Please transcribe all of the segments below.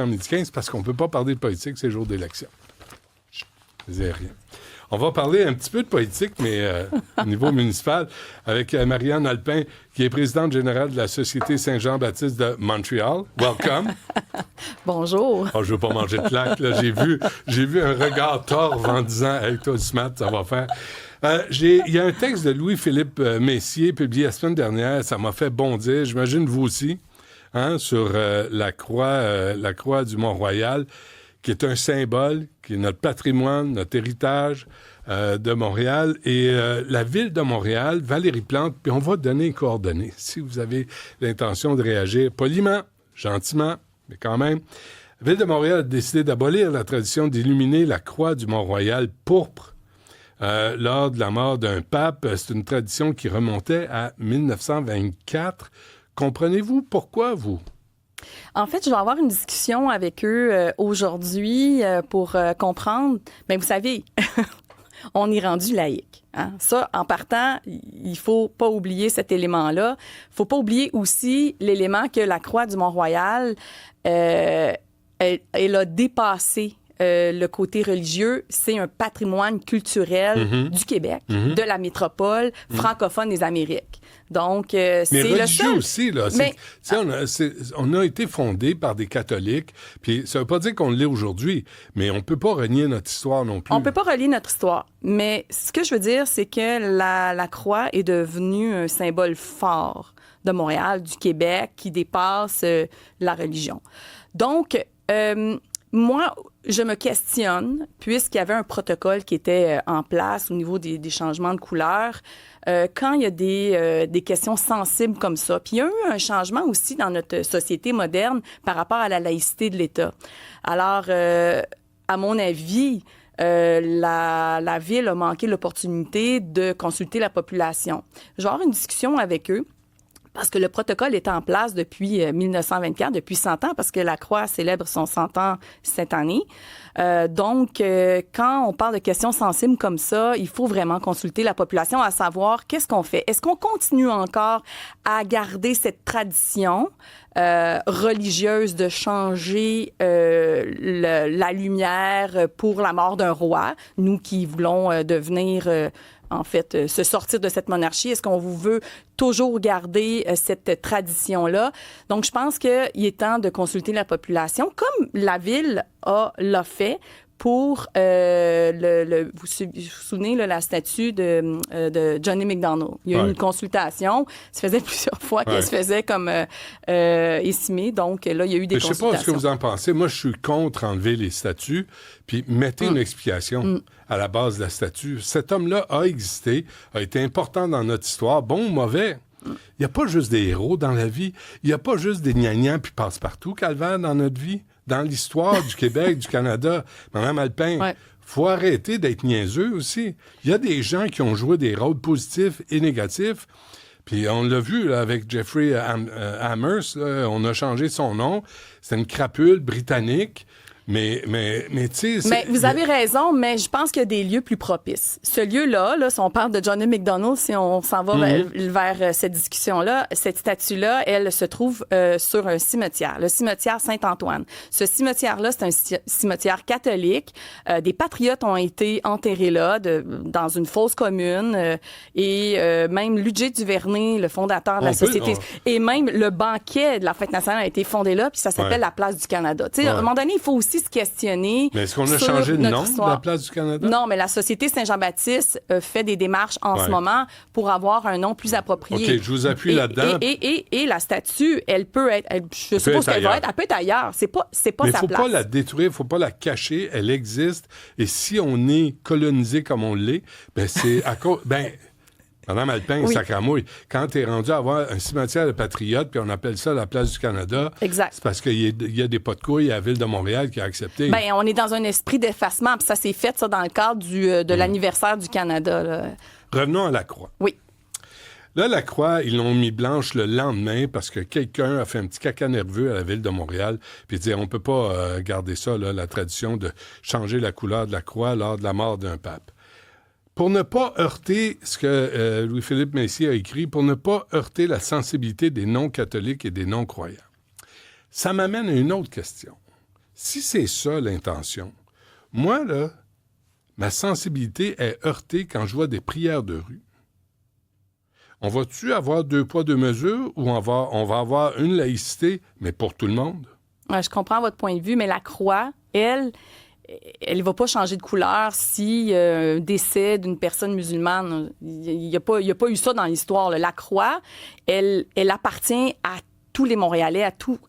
en midi 15 parce qu'on ne peut pas parler de politique ces jours d'élection. Je disais rien. On va parler un petit peu de politique, mais au niveau municipal, avec Marianne Alpin, qui est présidente générale de la Société Saint-Jean-Baptiste de Montréal. Welcome. Bonjour. Oh, je ne veux pas manger de claque. Là. J'ai vu un regard torve en disant « Hey, toi, ce matin, ça va faire... » Il y a un texte de Louis-Philippe Messier publié la semaine dernière. Ça m'a fait bondir. J'imagine vous aussi, hein, sur la croix du Mont-Royal, qui est un symbole, qui est notre patrimoine, notre héritage de Montréal. Et la ville de Montréal, Valérie Plante, puis on va donner les coordonnées, si vous avez l'intention de réagir poliment, gentiment, mais quand même. La ville de Montréal a décidé d'abolir la tradition d'illuminer la croix du Mont-Royal pourpre lors de la mort d'un pape. C'est une tradition qui remontait à 1924. Comprenez-vous pourquoi, vous? En fait, je vais avoir une discussion avec eux aujourd'hui pour comprendre. Mais vous savez, on est rendu laïque. Hein? Ça, en partant, il faut pas oublier cet élément-là. Il faut pas oublier aussi l'élément que la croix du Mont-Royal, elle a dépassé le côté religieux. C'est un patrimoine culturel du Québec, de la métropole francophone des Amériques. Donc, c'est le seul. Aussi, là. Mais, on a été fondé par des catholiques, puis ça veut pas dire qu'on l'est aujourd'hui, mais on peut pas renier notre histoire non plus. On peut pas relier notre histoire. Mais ce que je veux dire, c'est que la croix est devenue un symbole fort de Montréal, du Québec, qui dépasse la religion. Donc, moi, je me questionne, puisqu'il y avait un protocole qui était en place au niveau des changements de couleur, quand il y a des questions sensibles comme ça. Puis il y a eu un changement aussi dans notre société moderne par rapport à la laïcité de l'État. Alors, à mon avis, la Ville a manqué l'opportunité de consulter la population. Je vais avoir une discussion avec eux. Parce que le protocole est en place depuis 1924, depuis 100 ans, parce que la Croix célèbre son 100 ans cette année. Donc, quand on parle de questions sensibles comme ça, il faut vraiment consulter la population à savoir qu'est-ce qu'on fait. Est-ce qu'on continue encore à garder cette tradition religieuse de changer la lumière pour la mort d'un roi, nous qui voulons devenir... en fait, se sortir de cette monarchie? Est-ce qu'on veut toujours garder cette tradition-là? Donc, je pense qu'il est temps de consulter la population, comme la Ville l'a fait pour vous vous souvenez, là, la statue de Johnny McDonald. Il y a eu une consultation. Ça faisait plusieurs fois qu'elle se faisait comme estimée. Donc, là, il y a eu des consultations. Je ne sais pas ce que vous en pensez. Moi, je suis contre enlever les statues, puis mettez une explication à la base de la statue. Cet homme-là a existé, a été important dans notre histoire, bon ou mauvais. Il n'y a pas juste des héros dans la vie. Il n'y a pas juste des gnagnans puis passe-partout, Calvaire, dans notre vie. Dans l'histoire du Québec, du Canada, Mme Alpin, faut arrêter d'être niaiseux aussi. Il y a des gens qui ont joué des rôles positifs et négatifs. Puis on l'a vu là, avec Jeffrey Amherst, là, on a changé son nom. C'est une crapule britannique. Mais tu sais... Mais vous avez raison, mais je pense qu'il y a des lieux plus propices. Ce lieu-là, si on parle de Johnny McDonald, si on s'en va vers cette discussion-là, cette statue-là, elle se trouve sur un cimetière, le cimetière Saint-Antoine. Ce cimetière-là, c'est un cimetière catholique. Des patriotes ont été enterrés là, dans une fosse commune. Et même Ludger Duvernay, le fondateur de la société, et même le banquet de la Fête nationale a été fondé là, puis ça s'appelle la Place du Canada. Tu sais, à un moment donné, il faut aussi se questionner. Mais est-ce qu'on a changé le nom de la Place du Canada? Non, mais la Société Saint-Jean-Baptiste fait des démarches en ce moment pour avoir un nom plus approprié. OK, je vous appuie là-dedans. Et la statue, elle peut être... je sais pas ce qu'elle va être. Elle peut être ailleurs. C'est pas sa place. Mais il faut pas la détruire, il faut pas la cacher. Elle existe. Et si on est colonisé comme on l'est, ben c'est à cause... Madame Alpin, sacramouille, quand tu es rendu à avoir un cimetière de patriotes, puis on appelle ça la Place du Canada, c'est parce qu'il y a des pas de couilles à la Ville de Montréal qui a accepté. Bien, on est dans un esprit d'effacement, puis ça s'est fait ça dans le cadre de l'anniversaire du Canada. Là. Revenons à la Croix. Oui. Là, la Croix, ils l'ont mis blanche le lendemain parce que quelqu'un a fait un petit caca nerveux à la Ville de Montréal, puis dit on peut pas garder ça, là, la tradition de changer la couleur de la Croix lors de la mort d'un pape. Pour ne pas heurter ce que Louis-Philippe Messier a écrit, pour ne pas heurter la sensibilité des non-catholiques et des non-croyants. Ça m'amène à une autre question. Si c'est ça l'intention, moi, là, ma sensibilité est heurtée quand je vois des prières de rue. On va-tu avoir 2 poids, 2 mesures ou on va avoir une laïcité, mais pour tout le monde? Ouais, je comprends votre point de vue, mais la croix, elle ne va pas changer de couleur si un décès d'une personne musulmane. Il n'y a pas eu ça dans l'histoire, là. La croix, elle appartient à tous les Montréalais,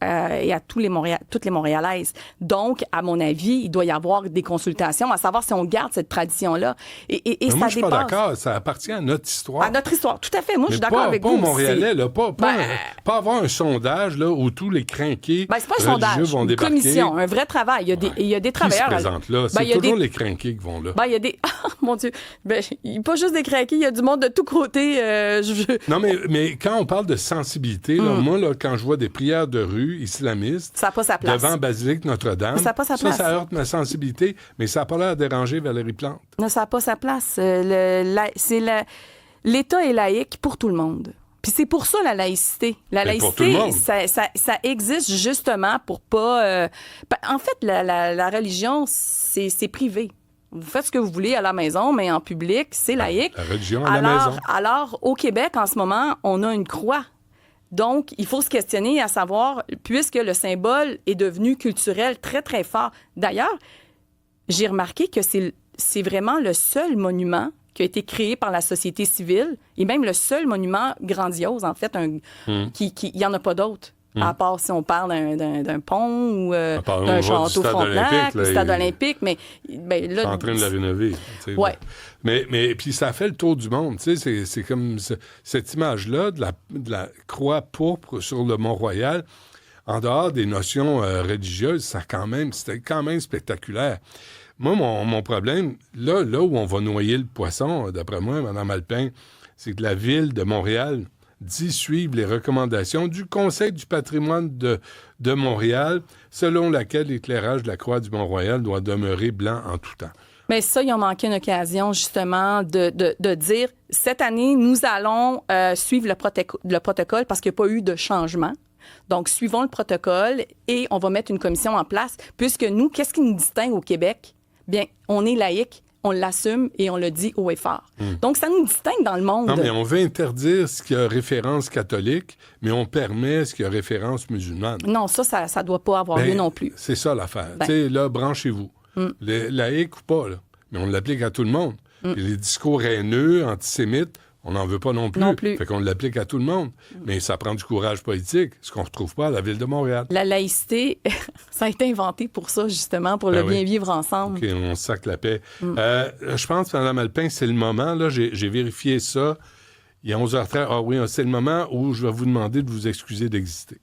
et à toutes les Montréalaises. Donc, à mon avis, il doit y avoir des consultations à savoir si on garde cette tradition-là. Et mais ça moi, je suis pas dépasse. d'accord. Ça appartient à notre histoire. À notre histoire, tout à fait. Moi, je suis d'accord avec pas vous. aux Montréalais, là, pas Ben, avoir un sondage là, où tous les crinqués c'est pas un religieux sondage, vont une débarquer. commission, un vrai travail. Il y a des Qui se travailleurs. présentent là? C'est il y a toujours des- les crinqués qui vont là. Il y a des... Ah, mon Dieu! Il n'y a pas juste des craqués, il y a du monde de tous côtés. Non, mais quand on parle de sensibilité, là, moi, là, quand je vois des prières de rue islamistes Ça n'a pas sa place. devant Basilique Notre-Dame, Ça n'a pas sa place. ça heurte ma sensibilité, mais ça n'a pas l'air de déranger Valérie Plante. Non, ça n'a pas sa place. L'État est laïque pour tout le monde. Puis c'est pour ça la laïcité. La Mais pour tout le laïcité, monde. ça existe justement pour pas... En fait, la religion, c'est privé. Vous faites ce que vous voulez à la maison, mais en public, c'est laïque. La religion à la maison. Alors, au Québec, en ce moment, on a une croix. Donc, il faut se questionner à savoir, puisque le symbole est devenu culturel très, très fort. D'ailleurs, j'ai remarqué que c'est vraiment le seul monument qui a été créé par la société civile et même le seul monument grandiose, en fait, il n'y en a pas d'autres. À part si on parle d'un pont ou d'un château Frontenac, du stade olympique, mais là... Ils sont en train de la rénover. Tu sais, Ouais. Mais puis ça fait le tour du monde. Tu sais, c'est comme cette image-là de la croix pourpre sur le Mont-Royal, en dehors des notions religieuses, c'était quand même spectaculaire. Moi, mon problème, là où on va noyer le poisson, d'après moi, Mme Alpin, c'est que la Ville de Montréal dit suivre les recommandations du Conseil du patrimoine de Montréal, selon laquelle l'éclairage de la croix du Mont-Royal doit demeurer blanc en tout temps. Mais ça, ils ont manqué une occasion, justement, de dire, cette année, nous allons suivre le protocole parce qu'il n'y a pas eu de changement. Donc, suivons le protocole et on va mettre une commission en place, puisque nous, qu'est-ce qui nous distingue au Québec? Bien, on est laïque, on l'assume et on le dit haut et fort. Donc, ça nous distingue dans le monde. Non, mais on veut interdire ce qui a référence catholique, mais on permet ce qui a référence musulmane. Non, ça doit pas avoir lieu non plus. C'est ça l'affaire. Tu sais, là, branchez-vous. Les laïcs ou pas, là. Mais on l'applique à tout le monde. Et les discours haineux, antisémites, on n'en veut pas non plus. Non plus. Fait qu'on l'applique à tout le monde. Mais ça prend du courage politique, ce qu'on ne retrouve pas à la Ville de Montréal. La laïcité, ça a été inventé pour ça, justement, pour le bien vivre ensemble. OK, on sac la paix. Je pense, Mme Alpin, c'est le moment, là, j'ai vérifié ça. Il est 11h30. Ah oui, c'est le moment où je vais vous demander de vous excuser d'exister.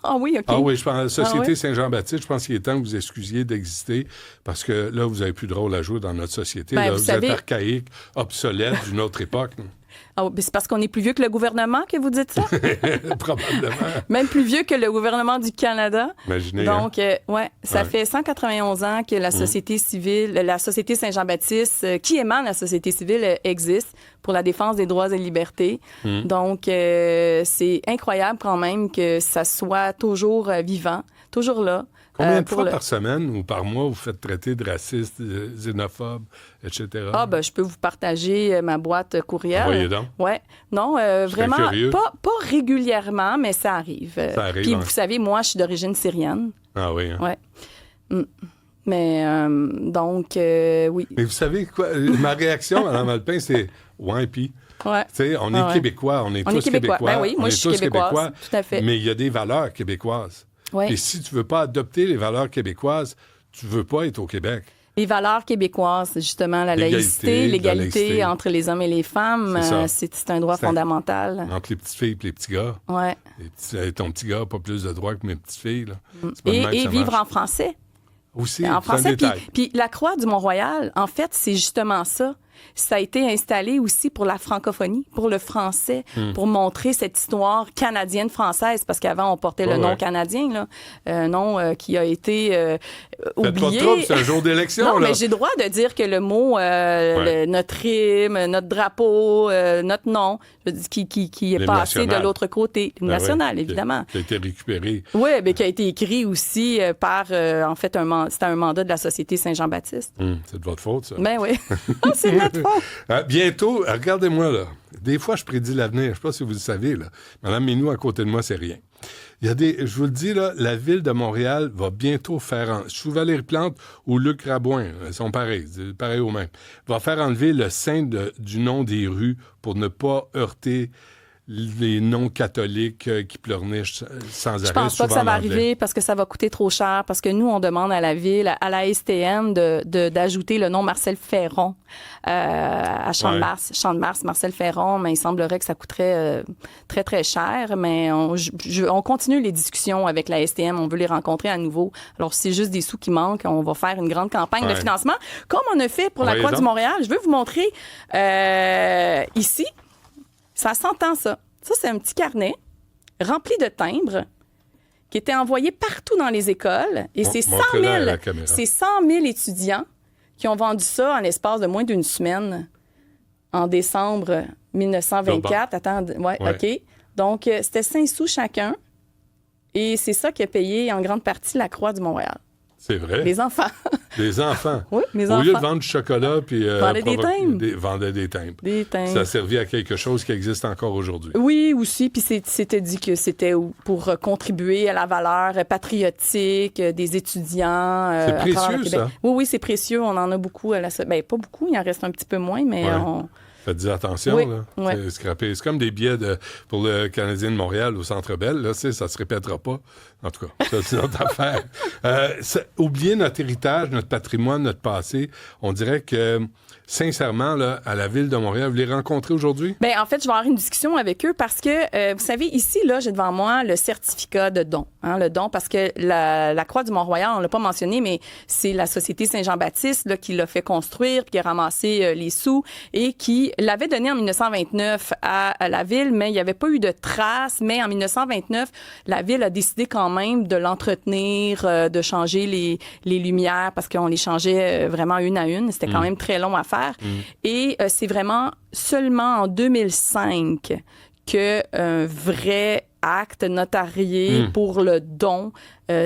Ah oui, OK. Ah oui, je pense, Société oui? Saint-Jean-Baptiste, je pense qu'il est temps que vous excusiez d'exister parce que là, vous n'avez plus de rôle à jouer dans notre société. Ben, Là, vous vous savez- êtes archaïque, obsolète d'une autre époque. Ah, ben, c'est parce qu'on est plus vieux que le gouvernement que vous dites ça? Probablement. Même plus vieux que le gouvernement du Canada. Imaginez. Donc, ça Ouais. fait 191 ans que la société civile, la Société Saint-Jean-Baptiste, qui émane la société civile, existe pour la défense des droits et libertés. Donc, c'est incroyable quand même que ça soit toujours vivant, toujours là. Combien de pour fois le- par semaine ou par mois vous faites traiter de raciste, xénophobe, etc.? Ah, ben, je peux vous partager ma boîte courriel. Voyez donc. Ouais. Non, vraiment, curieux. pas régulièrement, mais ça arrive. Ça arrive, Puis, hein. vous savez, moi, je suis d'origine syrienne. Ah oui. Hein? Ouais. Mais, donc, oui. Mais vous savez quoi? Ma réaction, Mme Alpin, c'est « ouais, puis... » Ouais. Tu sais, on est ouais. Québécois, on est On est tous Québécois. Québécois. Ben oui, moi, on je est suis tous québécoise, Québécois, tout à fait. Mais il y a des valeurs québécoises. Ouais. Et si tu veux pas adopter les valeurs québécoises, tu veux pas être au Québec. Les valeurs québécoises, justement, la L'égalité, l'égalité entre les hommes et les femmes, C'est ça. c'est un droit C'est fondamental. Entre les petites filles et les petits gars. Ouais. Ton petit gars a pas plus de droits que mes petites filles. Là. C'est pas de même que Et ça vivre marche. en français. Aussi, En c'est un français. détail. Puis la croix du Mont-Royal, en fait, c'est justement ça. Ça a été installé aussi pour la francophonie, pour le français, pour montrer cette histoire canadienne-française, parce qu'avant, on portait le nom canadien, là, un nom qui a été Faites pas de oublier... trouble, c'est un jour d'élection, Non, là. mais j'ai le droit de dire que le mot, notre hymne, notre drapeau, notre nom, je dis, qui est L'hymne passé national. de l'autre côté. L'hymne national, oui, évidemment. Qui a été récupéré. Oui, mais qui a été écrit aussi par, en fait, c'était un mandat de la Société Saint-Jean-Baptiste. C'est de votre faute, ça. Ben oui. C'est de notre faute. Bientôt, regardez-moi, là. Des fois, je prédis l'avenir. Je ne sais pas si vous le savez, là. Madame Minou, à côté de moi, c'est rien. Je vous le dis, là, la ville de Montréal va bientôt faire... Sous Valérie Plante ou Luc Rabouin, ils sont pareils, c'est pareil au même, va faire enlever le sein du nom des rues pour ne pas heurter les non-catholiques qui pleurnichent sans arrêt. Je pense pas que ça va arriver parce que ça va coûter trop cher, parce que nous, on demande à la ville, à la STM, d'ajouter le nom Marcel Ferron à Champ de Mars, Marcel Ferron, mais il semblerait que ça coûterait très, très cher, mais on continue les discussions avec la STM, on veut les rencontrer à nouveau. Alors, si c'est juste des sous qui manquent, on va faire une grande campagne de financement, comme on a fait pour la Croix du Montréal. Je veux vous montrer ici. Ça s'entend, ça. Ça, c'est un petit carnet rempli de timbres qui était envoyé partout dans les écoles. Et c'est 100 000 étudiants qui ont vendu ça en l'espace de moins d'une semaine en décembre 1924. Attends, OK. Donc, c'était 5 sous chacun. Et c'est ça qui a payé en grande partie la Croix du Montréal. C'est vrai. Les enfants. Des enfants. Oui, mes enfants. Au lieu de vendre du chocolat, puis... vendaient des timbres. Vendaient des timbres. Des timbres. Ça servait à quelque chose qui existe encore aujourd'hui. Oui, aussi. Puis c'était dit que c'était pour contribuer à la valeur patriotique des étudiants. C'est précieux, ça. Oui, c'est précieux. On en a beaucoup. Bien, pas beaucoup. Il en reste un petit peu moins, mais Faites attention, là. C'est scrappé. C'est comme des billets pour le Canadien de Montréal au Centre Bell. Là, ça se répétera pas. En tout cas, ça, c'est notre affaire. Oublier notre héritage, notre patrimoine, notre passé, on dirait que, sincèrement, là, à la Ville de Montréal, vous les rencontrez aujourd'hui? Bien, en fait, je vais avoir une discussion avec eux parce que, vous savez, ici, là, j'ai devant moi le certificat de don. Le don, parce que la Croix du Mont-Royal, on ne l'a pas mentionné, mais c'est la Société Saint-Jean-Baptiste là, qui l'a fait construire, puis qui a ramassé les sous et qui l'avait donné en 1929 à la Ville, mais il n'y avait pas eu de traces. Mais en 1929, la Ville a décidé quand même de l'entretenir, de changer les lumières parce qu'on les changeait vraiment une à une. C'était quand même très long à faire. Et c'est vraiment seulement en 2005 qu'un vrai acte notarié pour le don,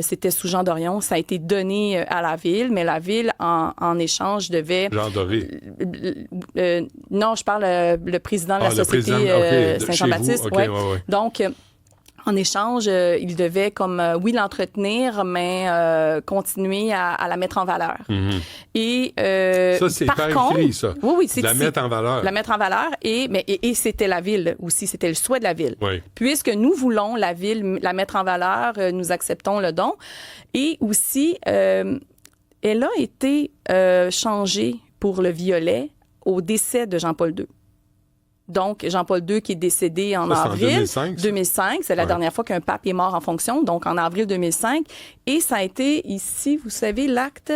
c'était sous Jean Dorion, ça a été donné à la Ville, mais la Ville, en échange, devait... Jean Doré. Non, je parle le président de la Société Saint-Jean-Baptiste. Okay, ouais. Donc... en échange, il devait, l'entretenir, mais continuer à la mettre en valeur. Et, ça, c'est par écrit, ça. Oui, c'est la mettre en valeur. La mettre en valeur. Et c'était la Ville aussi. C'était le souhait de la Ville. Oui. Puisque nous voulons, la Ville, la mettre en valeur, nous acceptons le don. Et aussi, elle a été changée pour le violet au décès de Jean-Paul II. Donc, Jean-Paul II qui est décédé en avril 2005. C'est la dernière fois qu'un pape est mort en fonction, donc en avril 2005. Et ça a été ici, vous savez, l'acte,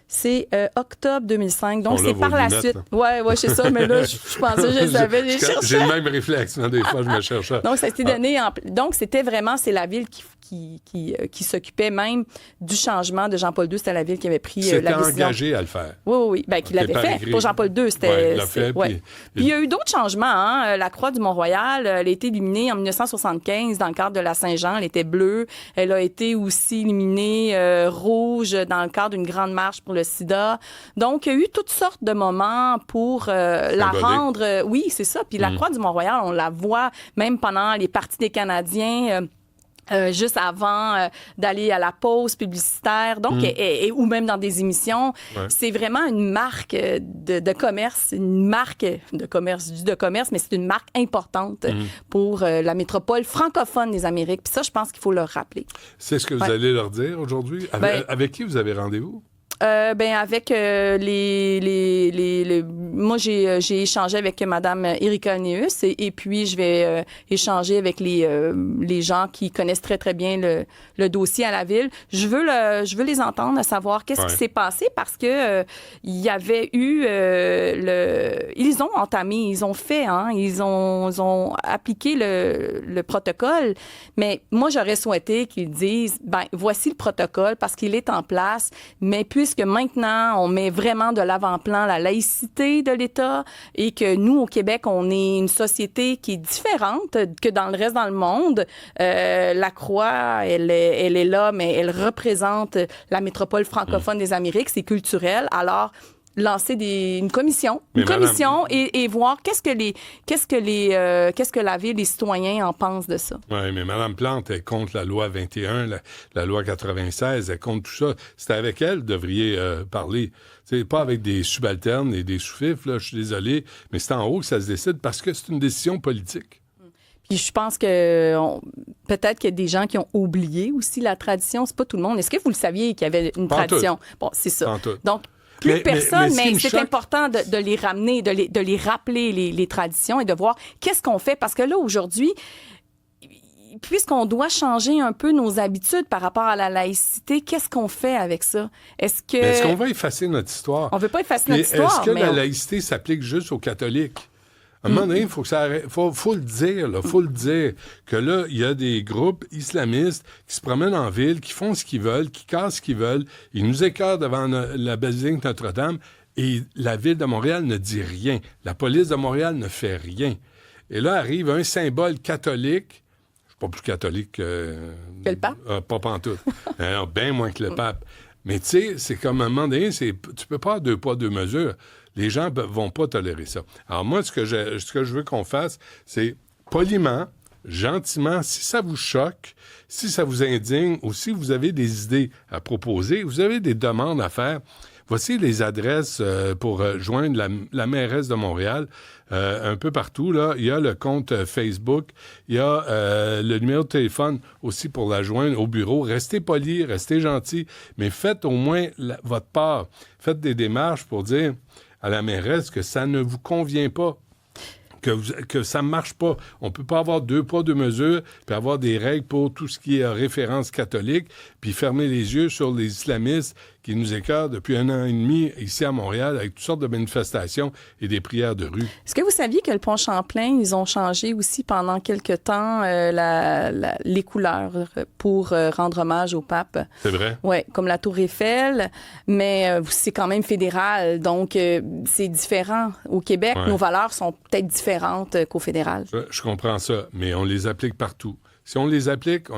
c'est octobre 2005. Donc, c'est par la suite. Oui, c'est ça, mais là, je pensais, je savais, j'ai le même réflexe, des fois, je me cherchais. Donc, ça a été donné Donc, c'était vraiment, c'est la Ville qui s'occupait même du changement de Jean-Paul II. C'était la Ville qui avait pris la décision. C'était engagé à le faire. Oui. Ben, qui l'avait fait. Pour Jean-Paul II, c'était... il l'a fait. Puis il y a eu d'autres changements. Hein. La Croix du Mont-Royal, elle a été éliminée en 1975 dans le cadre de la Saint-Jean. Elle était bleue. Elle a été aussi éliminée rouge dans le cadre d'une grande marche pour le sida. Donc, il y a eu toutes sortes de moments pour la rendre... oui, c'est ça. Puis la Croix du Mont-Royal, on la voit même pendant les parties des Canadiens... juste avant d'aller à la pause publicitaire, donc ou même dans des émissions, c'est vraiment une marque de commerce, une marque de commerce, mais c'est une marque importante pour la métropole francophone des Amériques. Puis ça, je pense qu'il faut le rappeler. C'est ce que vous allez leur dire aujourd'hui? Avec qui vous avez rendez-vous? Avec moi, j'ai échangé avec Mme Erika Neus et puis je vais échanger avec les gens qui connaissent très, très bien le dossier à la Ville. Je veux les entendre, à savoir qu'est-ce qui s'est passé parce que il y avait eu ils ont entamé, ils ont fait, ils ont appliqué le protocole, mais moi, j'aurais souhaité qu'ils disent, voici le protocole parce qu'il est en place, mais puisque maintenant, on met vraiment de l'avant-plan la laïcité de l'État et que nous, au Québec, on est une société qui est différente que dans le reste dans le monde. La Croix, elle est là, mais elle représente la métropole francophone des Amériques, c'est culturel. Alors, lancer une commission et voir qu'est-ce que la Ville, les citoyens en pensent de ça. Oui, mais Mme Plante est contre la loi 21, la loi 96, elle contre tout ça. C'est avec elle que vous devriez parler. C'est pas avec des subalternes et des sous-fifs, là, je suis désolé, mais c'est en haut que ça se décide parce que c'est une décision politique. Puis je pense que peut-être qu'il y a des gens qui ont oublié aussi la tradition. C'est pas tout le monde. Est-ce que vous le saviez qu'il y avait une tradition? Bon, c'est ça. Donc, plus personne, mais c'est important de les ramener, de les rappeler, les traditions et de voir qu'est-ce qu'on fait. Parce que là, aujourd'hui, puisqu'on doit changer un peu nos habitudes par rapport à la laïcité, qu'est-ce qu'on fait avec ça? Est-ce qu'on va effacer notre histoire? On veut pas effacer notre histoire. Est-ce que la laïcité s'applique juste aux catholiques? À un moment donné, il faut que ça arrête. Faut le dire, là. Faut le dire. Que là, il y a des groupes islamistes qui se promènent en ville, qui font ce qu'ils veulent, qui cassent ce qu'ils veulent. Ils nous écœurent devant la basilique Notre-Dame et la Ville de Montréal ne dit rien. La police de Montréal ne fait rien. Et là arrive un symbole catholique. Je suis pas plus catholique que le pape? Pas pantoute. Bien moins que le pape. Mais tu sais, c'est comme à un moment donné, tu peux pas avoir deux poids, deux mesures. Les gens vont pas tolérer ça. Alors moi, ce que je veux qu'on fasse, c'est poliment, gentiment, si ça vous choque, si ça vous indigne, ou si vous avez des idées à proposer, vous avez des demandes à faire, voici les adresses pour joindre la mairesse de Montréal. Un peu partout, là, il y a le compte Facebook, il y a le numéro de téléphone aussi pour la joindre au bureau. Restez polis, restez gentils, mais faites au moins votre part. Faites des démarches pour dire à la mairesse que ça ne vous convient pas, que ça ne marche pas. On ne peut pas avoir deux poids, deux mesures, puis avoir des règles pour tout ce qui est référence catholique, puis fermer les yeux sur les islamistes qui nous écœurent depuis 1 an et demi ici à Montréal avec toutes sortes de manifestations et des prières de rue. Est-ce que vous saviez que le pont Champlain, ils ont changé aussi pendant quelque temps les couleurs pour rendre hommage au pape? C'est vrai? Oui, comme la Tour Eiffel, mais c'est quand même fédéral, donc c'est différent. Au Québec, nos valeurs sont peut-être différentes qu'au fédéral. Je comprends ça, mais on les applique partout. Si on les applique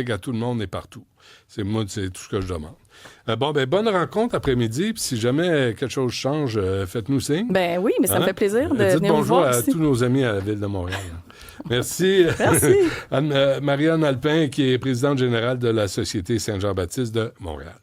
à tout le monde et partout. C'est tout ce que je demande. Bonne rencontre après-midi. Puis si jamais quelque chose change, faites-nous signe. Ben oui, mais ça me fait plaisir de venir vous bonjour voir à ici. tous nos amis à la Ville de Montréal. Merci. Merci. Marianne Alpin, qui est présidente générale de la Société Saint-Jean-Baptiste de Montréal.